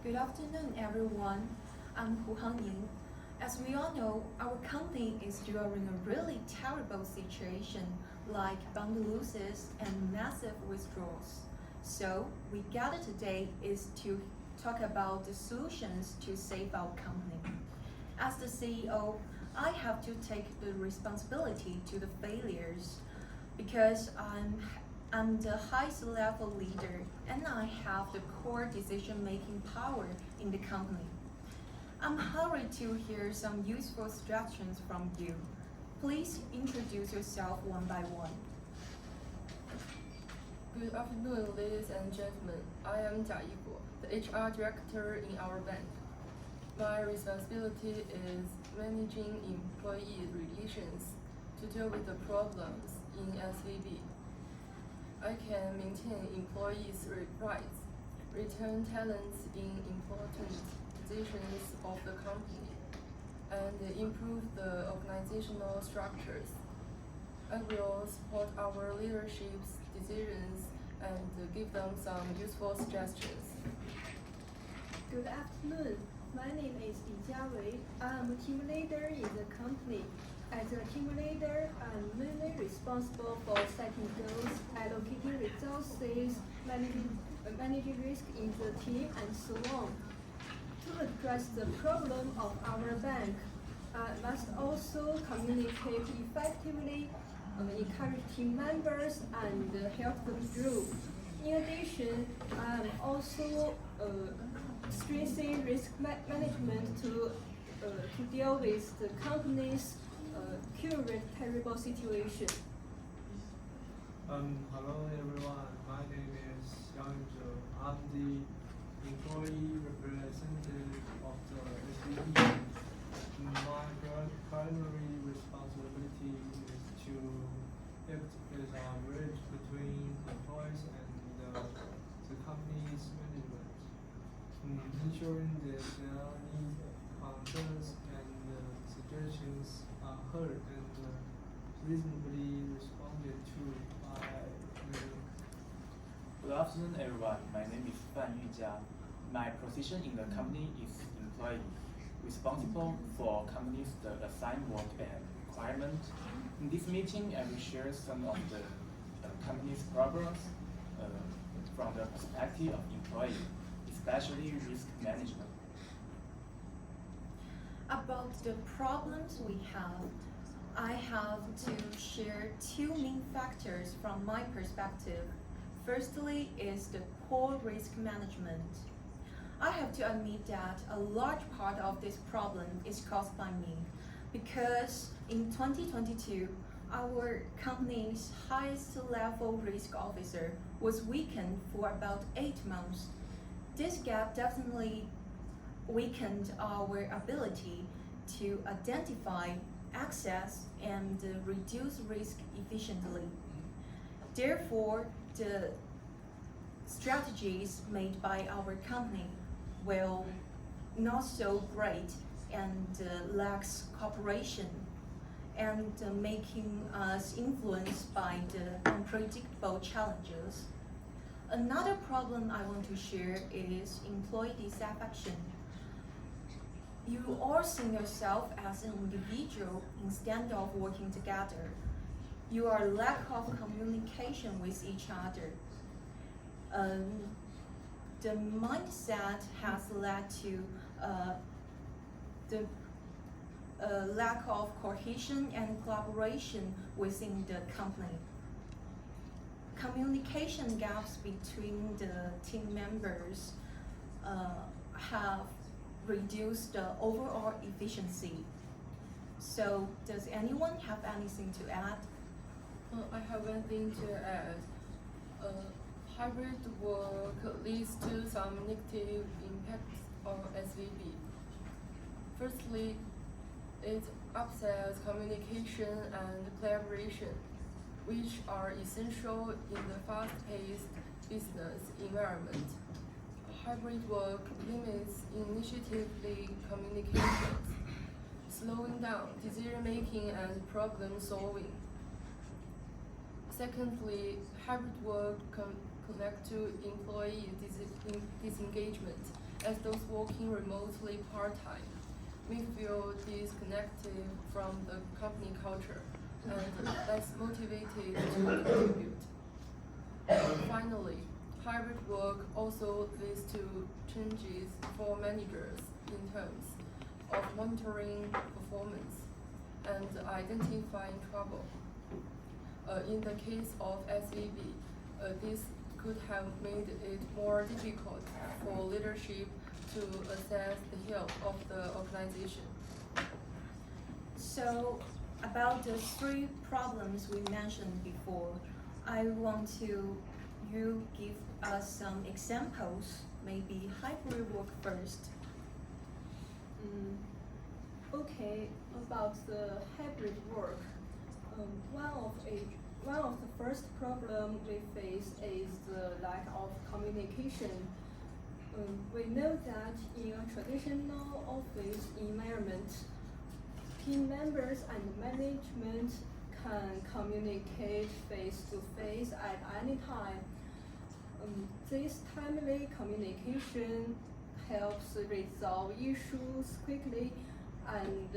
Good afternoon, everyone. I'm Hu Hangning. As we all know, our company is during a really terrible situation like bond losses and massive withdrawals. So we gathered today is to talk about the solutions to save our company. As the CEO, I have to take the responsibility to the failures because I'm the highest level leader and I have the core decision making power in the company. I'm hurried to hear some useful suggestions from you. Please introduce yourself one by one. Good afternoon, ladies and gentlemen. I am Jia Yibo, the HR director in our bank. My responsibility is managing employee relations to deal with the problems in SVB. I can maintain employees' rights, retain talents in important positions of the company, and improve the organizational structures. I will support our leadership's decisions and give them some useful suggestions. Good afternoon. My name is Li Jiawei. I am a team leader in the company. As a team leader, I'm mainly responsible for setting goals, allocating resources, managing risk in the team, and so on. To address the problem of our bank, I must also communicate effectively, encourage team members, and help them grow. In addition, I am also strengthening risk management to deal with the company's current terrible situation. Hello everyone, my name is Yang Zhou. I'm the employee representative of the SVP. My primary responsibility is to act as a bridge between employees and the company's management, ensuring that their needs, concerns, and suggestions are heard and reasonably responded to by management. Good afternoon, everyone. My name is Fan Yujia. My position in the company is employee, responsible for company's assigned work and requirement. In this meeting, I will share some of the company's problems from the perspective of employee, especially risk management. About the problems we have, I have to share two main factors from my perspective. Firstly is the poor risk management. I have to admit that a large part of this problem is caused by me because in 2022, our company's highest level risk officer was weakened for about 8 months. This gap definitely weakened our ability to identify, access, and reduce risk efficiently. Therefore, the strategies made by our company will not so great and lacks cooperation and making us influenced by the unpredictable challenges. Another problem I want to share is employee dissatisfaction. You all see yourself as an individual instead of working together. Your lack of communication with each other. The mindset has led to the lack of cohesion and collaboration within the company. Communication gaps between the team members have reduced the overall efficiency. So, does anyone have anything to add? I have one thing to add. Hybrid work leads to some negative impacts on SVB. Firstly, it upsets communication and collaboration, which are essential in the fast-paced business environment. Hybrid work limits initiatively communications, slowing down decision-making and problem-solving. Secondly, hybrid work connect to employee disengagement as those working remotely part-time may feel disconnected from the company culture and less motivated to contribute. Finally, hybrid work also leads to changes for managers in terms of monitoring performance and identifying trouble. In the case of SVB, this could have made it more difficult for leadership to assess the health of the organization. So, about the three problems we mentioned before, I want you give us some examples, maybe hybrid work first. Okay, about the hybrid work, one of the first problem we face is the lack of communication. We know that in a traditional office environment, team members and management can communicate face-to-face at any time. This timely communication helps resolve issues quickly and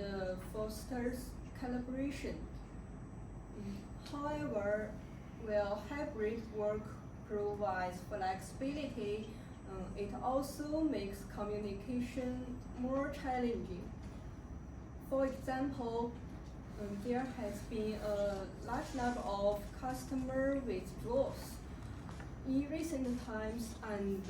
fosters collaboration. However, while hybrid work provides flexibility, it also makes communication more challenging. For example, there has been a large number of customer withdrawals in recent times, and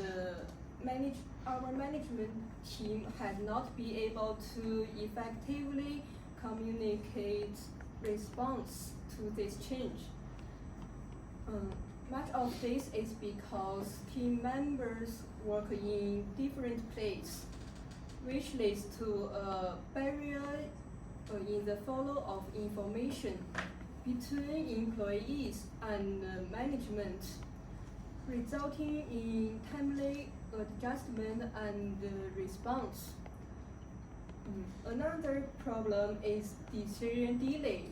our management team had not been able to effectively communicate response to this change. Much of this is because team members work in different places, which leads to a barrier in the flow of information between employees and management, resulting in timely adjustment and response. Another problem is decision delay.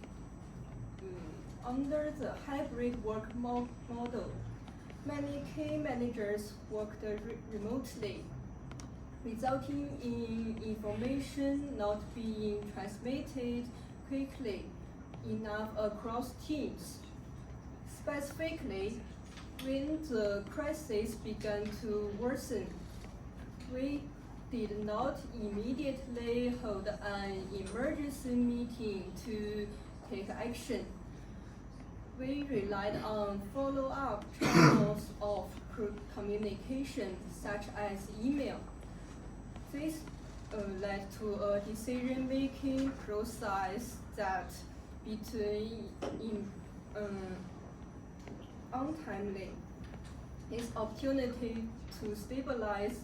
Under the hybrid work model, many key managers worked remotely, resulting in information not being transmitted quickly enough across teams. Specifically, when the crisis began to worsen, we did not immediately hold an emergency meeting to take action. We relied on follow-up channels of communication, such as email. This led to a decision-making process that between untimely. This opportunity to stabilize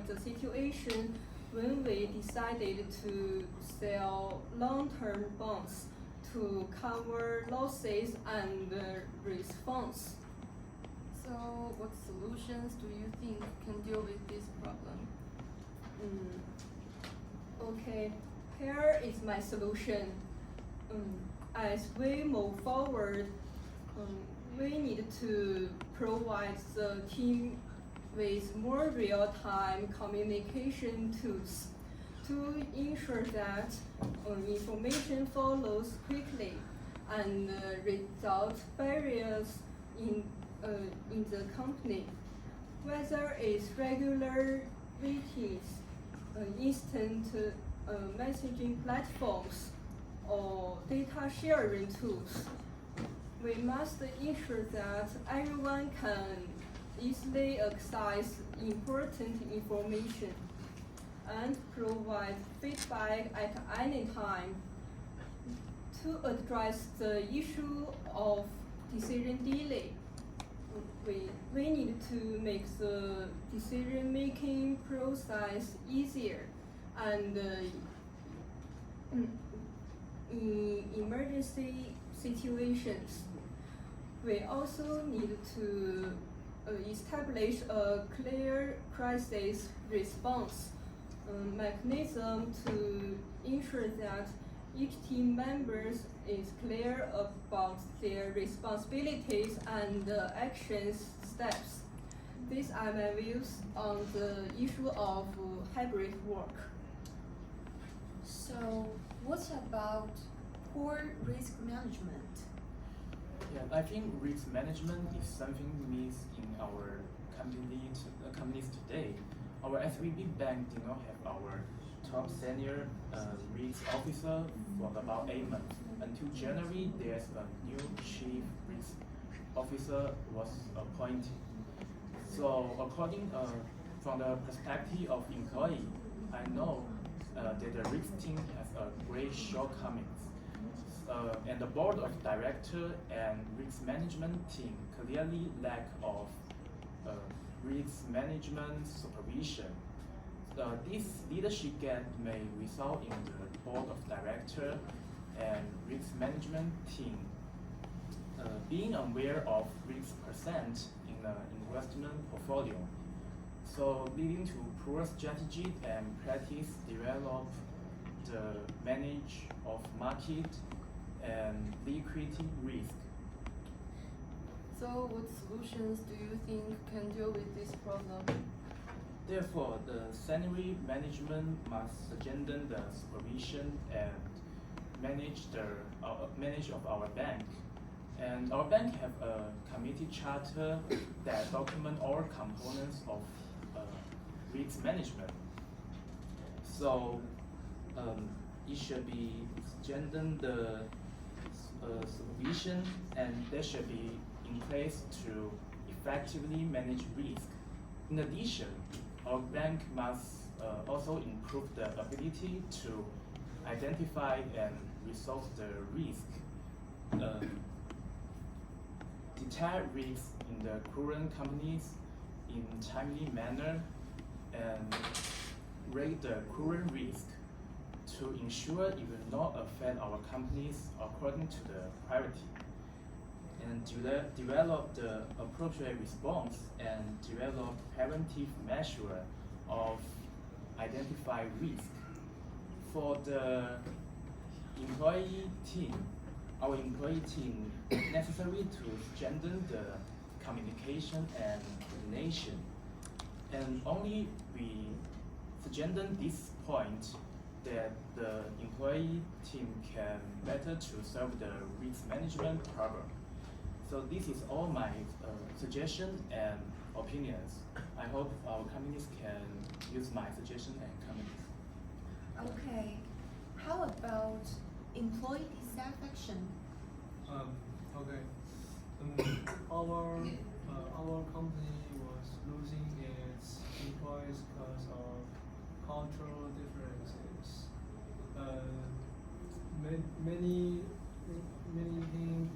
the situation when we decided to sell long-term bonds to cover losses and response. So, what solutions do you think can deal with this problem? Okay, here is my solution. As we move forward, we need to provide the team with more real-time communication tools to ensure that information follows quickly and resolve barriers in the company. Whether it's regular meetings, instant messaging platforms, or data sharing tools, we must ensure that everyone can easily access important information and provide feedback at any time. To address the issue of decision delay, we need to make the decision-making process easier, and in emergency situations, we also need to establish a clear crisis response mechanism to ensure that each team member is clear about their responsibilities and action steps. These are my views on the issue of hybrid work. So, what about poor risk management? Yeah, I think risk management is something missed in our companies today. Our SVB bank did not have our top senior risk officer for about 8 months. Until January, there's a new chief risk officer was appointed. So according from the perspective of employee, I know that the risk team has a great shortcomings. And the board of director and risk management team clearly lack of risk management supervision. This leadership gap may result in the board of director and risk management team being aware of risk percent in the investment portfolio, so leading to poor strategy and practice develop the manage of market and liquidity risk. So what solutions do you think can deal with this problem? Therefore, the senior management must strengthen the supervision and manage of our bank. And our bank have a committee charter that document all components of risk management. So it should be strengthen the supervision, and they should be in place to effectively manage risk. In addition, our bank must also improve the ability to identify and resolve the risk, detect risks in the current companies in timely manner, and rate the current risk to ensure it will not affect our companies according to the priority, and develop the appropriate response and develop preventive measure of identify risk. For the employee team, our employee team necessary to strengthen the communication and coordination, and only we strengthen this point that the employee team can better to solve the risk management problem. So this is all my suggestions and opinions. I hope our companies can use my suggestions and comments. Okay, how about employee satisfaction? Okay. Our company was losing its employees because of cultural differences. Many things.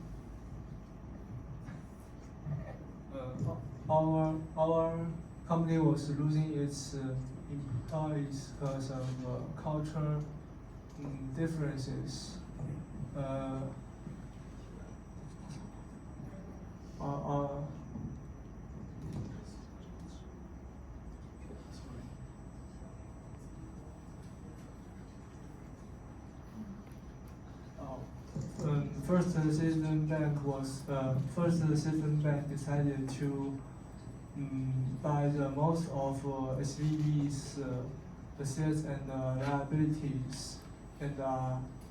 Our company was losing its employees because of cultural differences. First Citizen Bank decided to buy the most of SVB's assets and liabilities, and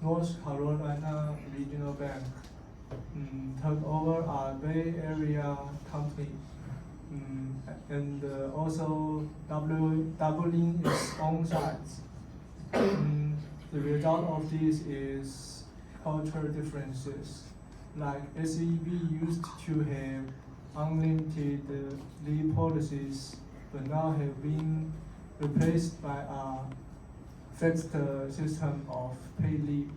North Carolina Regional Bank took over a Bay Area company, and also doubling its own size. The result of this is cultural differences. Like SEB used to have unlimited leave policies, but now have been replaced by a fixed system of paid leave.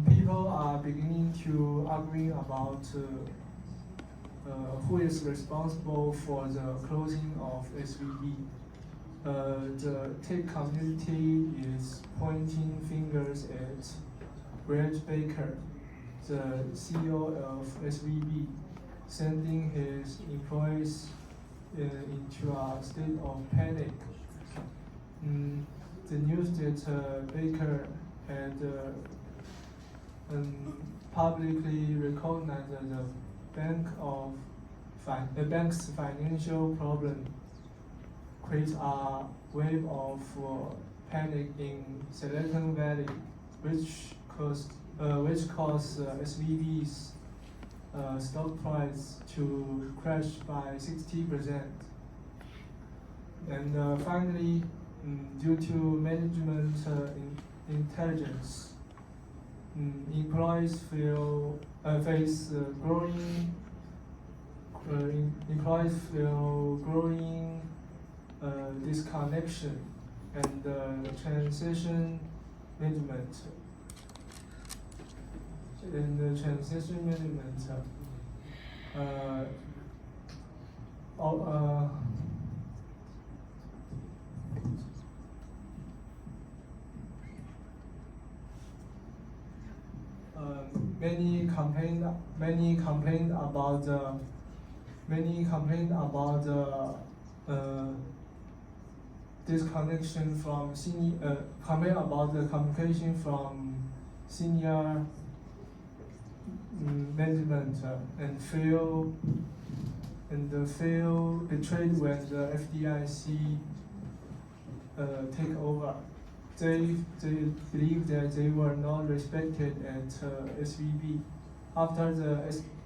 People are beginning to argue about who is responsible for the closing of SVB. The tech community is pointing fingers at Brett Baker, the CEO of SVB, sending his employees into a state of panic. The news that Baker had publicly recognized the Bank of the bank's financial problem creates a wave of panic in Silicon Valley, which caused SVB's stock price to crash by 60%. And finally, due to management intelligence, employees face growing disconnection and transition management. Many complained about the disconnection from complain about the communication from senior management and feel betrayed when the FDIC take over. They believe that they were not respected at SVB. After the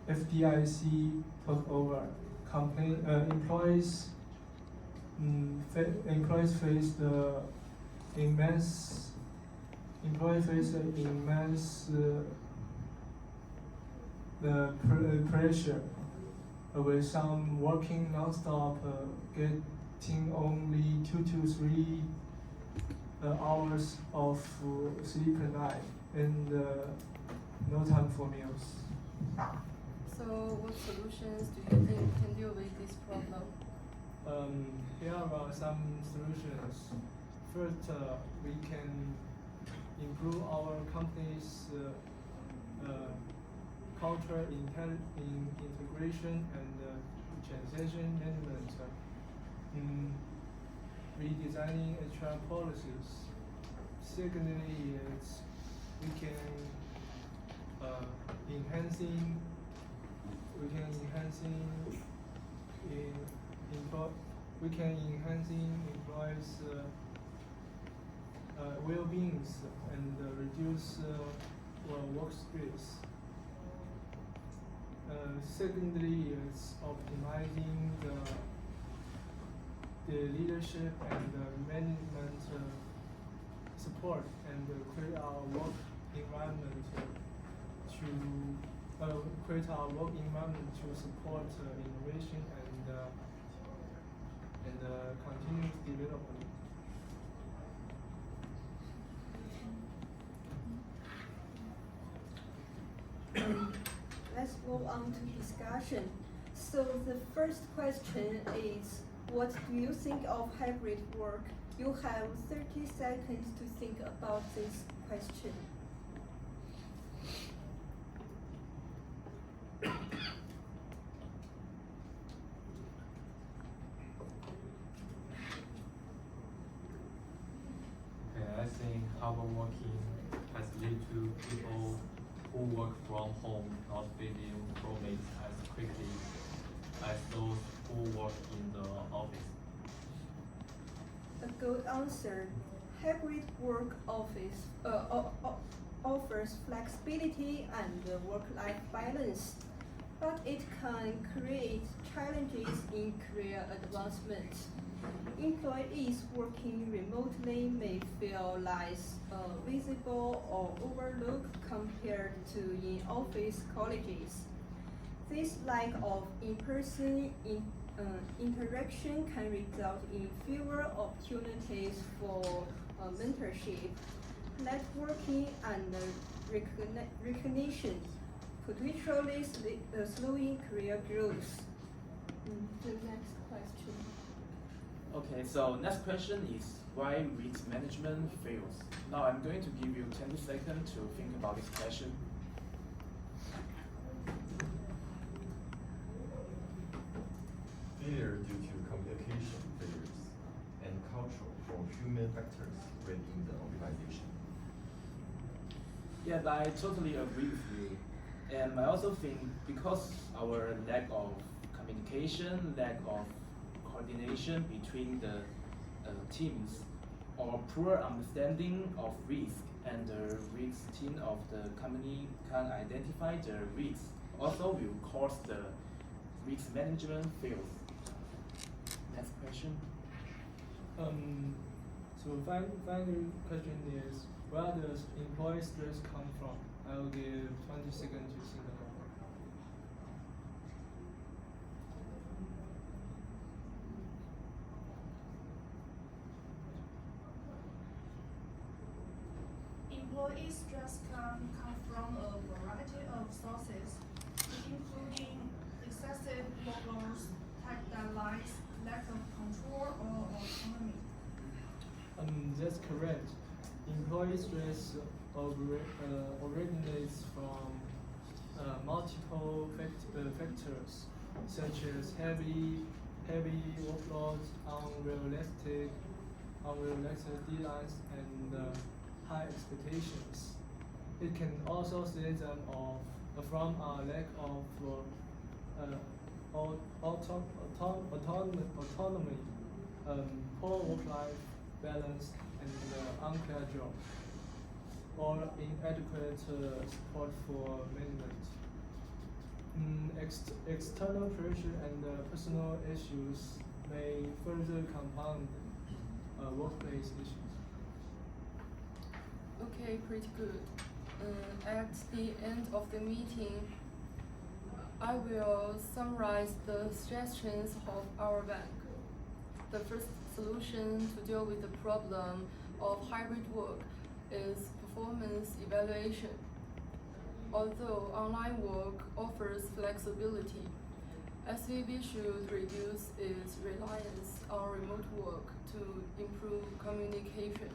FDIC took over, employees faced immense pressure, with some working non-stop, getting only 2 to 3 hours of sleep per night, and no time for meals. So, what solutions do you think can deal with this problem? Here are some solutions. First, we can improve our company's culture in integration and transition management. Redesigning HR policies. Secondly, we can enhancing employees' well-being and reduce work stress. Secondly, it's optimizing the leadership and management support and create our work environment to support innovation and continuous development. Let's move on to discussion. So the first question is, what do you think of hybrid work? You have 30 seconds to think about this question. I think hybrid working has led to people who work from home not feeling roommates as quickly as those who work in the office. A good answer. Hybrid work offers flexibility and work-life balance, but it can create challenges in career advancement. Employees working remotely may feel less visible or overlooked compared to in-office colleagues. This lack of in-person interaction can result in fewer opportunities for mentorship, networking, and recognition, potentially slowing career growth. The next question. Okay, so next question is why risk management fails. Now I'm going to give you 20 seconds to think about this question. Failure due to communication failures and cultural or human factors within the organization. Yes, I totally agree with you. And I also think because our lack of communication, lack of coordination between the teams, or poor understanding of risk, and the risk team of the company can identify the risks. Also will cause the risk management fails. Next question. So final question is, where does employee stress come from? I will give 20 seconds to think about it. Employee stress can come from a variety of sources, including excessive workloads, tight deadlines, lack of control, or autonomy. That's correct. Employee stress originates from multiple factors, such as heavy workloads, unrealistic deadlines, and high expectations. It can also stem from a lack of autonomy, poor work-life balance, and unclear job, or inadequate support for management. External pressure and personal issues may further compound workplace issues. Okay, pretty good. At the end of the meeting, I will summarize the suggestions of our bank. The first solution to deal with the problem of hybrid work is performance evaluation. Although online work offers flexibility, SVB should reduce its reliance on remote work to improve communication.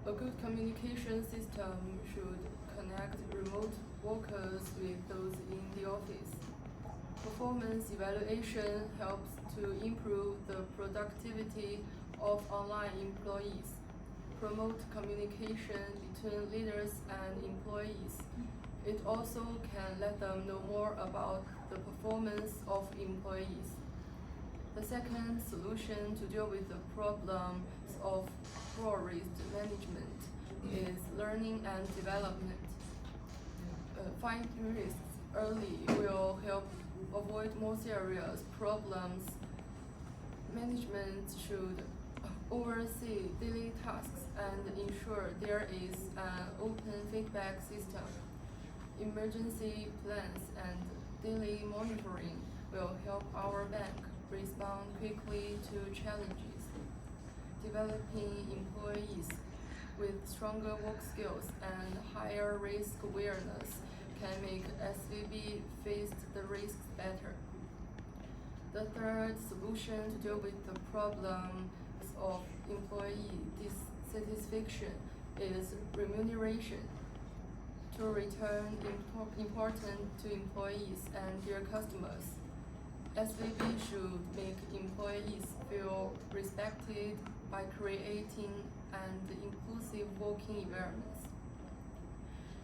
A good communication system should connect remote workers with those in the office. Performance evaluation helps to improve the productivity of online employees, promote communication between leaders and employees. It also can let them know more about the performance of employees. The second solution to deal with the problems of poor risk management is learning and development. Finding risks early will help avoid more serious problems. Management should oversee daily tasks and ensure there is an open feedback system. Emergency plans and daily monitoring will help our bank respond quickly to challenges. Developing employees with stronger work skills and higher risk awareness can make SVB face the risks better. The third solution to deal with the problems of employee dissatisfaction is remuneration. To return important to employees and their customers, SVB should make employees feel respected by creating an inclusive working environments.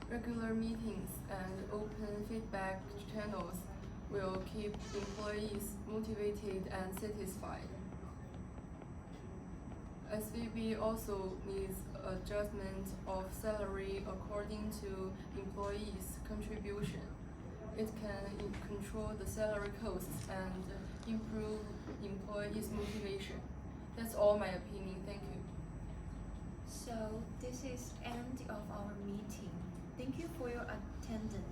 Regular meetings and open feedback channels will keep employees motivated and satisfied. SVB also needs adjustment of salary according to employees' contribution. It can control the salary costs and improve employees' motivation. That's all my opinion. Thank you. So this is end of our meeting. Thank you for your attendance.